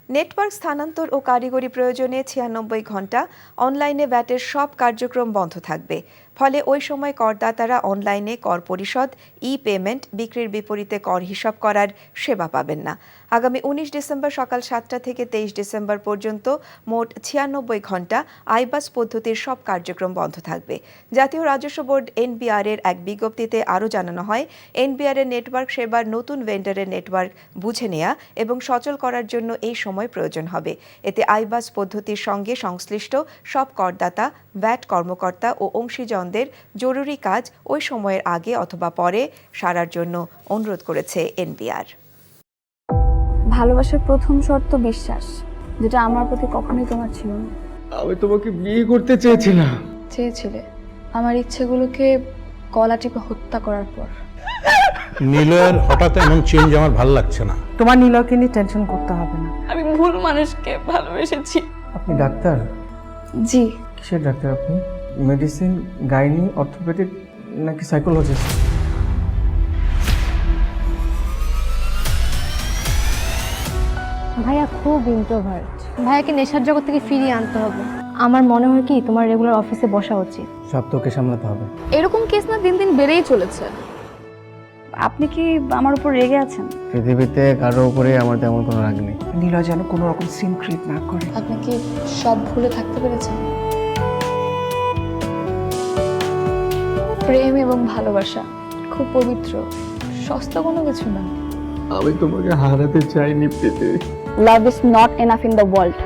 Network স্থানান্তর ও কারিগরি প্রয়োজনে ৯৬ ঘণ্টা অনলাইনে ভ্যাটের সব কার্যক্রম বন্ধ থাকবে। ফলে ওই সময় করদাতারা অনলাইনে কর পরিশোধ, পেমেন্ট, বিক্রির বিপরীতে কর হিসাব করার সেবা পাবেন না। আগামী ১৯ ডিসেম্বর সকাল ৭টা থেকে ২৩ ডিসেম্বর পর্যন্ত মোট ৯৬ ঘণ্টা আইবাস পদ্ধতির সব কার্যক্রম বন্ধ থাকবে। জাতীয় রাজস্ব বোর্ড এনবিআর এর এক বিজ্ঞপ্তিতে আরও জানানো হয়, এনবিআর এর নেটওয়ার্ক সেবার নতুন ভেন্ডারের নেটওয়ার্ক বুঝে নেওয়া এবং সচল করার জন্য এই সময় প্রয়োজন হবে। এতে আইবাস পদ্ধতির সঙ্গে সংশ্লিষ্ট সব করদাতা, ভ্যাট কর্মকর্তা ও অংশীজনদের জরুরি কাজ ওই সময়ের আগে অথবা পরে সারার জন্য অনুরোধ করেছে এনবিআর। ভালোবাসার প্রথম শর্ত বিশ্বাস, যেটা আমার প্রতি কখনোই তোমার ছিল না। আমি তোমাকে বিয়ে করতে চেয়েছিলাম। চেয়েছিলে আমার ইচ্ছেগুলোকে গলা টিপে হত্যা করার পর। নিলয়ের হঠাৎ এমন চেঞ্জ আমার ভালো লাগছে না। তোমার নিলয়কে নিয়ে টেনশন করতে হবে না। আমি ভুল মানুষকে ভালোবেসেছি। আপনি ডাক্তার? জি। কিসের ডাক্তার আপনি? মেডিসিন, গাইনি, অর্থোপেডিক নাকি সাইকোলজিস্ট? ভাইয়া খুব ইন্ট্রোভার্ট। ভাইয়াকে নেশার জগৎ থেকে ফিরিয়ে আনতে হবে। আমার মনে হয় কি তোমার রেগুলার অফিসে বসা উচিত। সব তোকে সামলাতে হবে। এরকম কেস না দিন দিন বেড়েই চলেছে। আপনি কি আমার উপর রেগে আছেন? পৃথিবীতে কারো উপরে আমার তেমন কোনো রাগ নেই। নিলয় যেন কোনো রকম সিন ক্রিয়েট না করে। আপনি কি সব ভুলে থাকতে পেরেছেন? প্রেম এবং ভালোবাসা খুব পবিত্র, সস্তা কোনো কিছু না। আমি তোমাকে হারাতে চাইনি Preeti. Love is not enough in the world.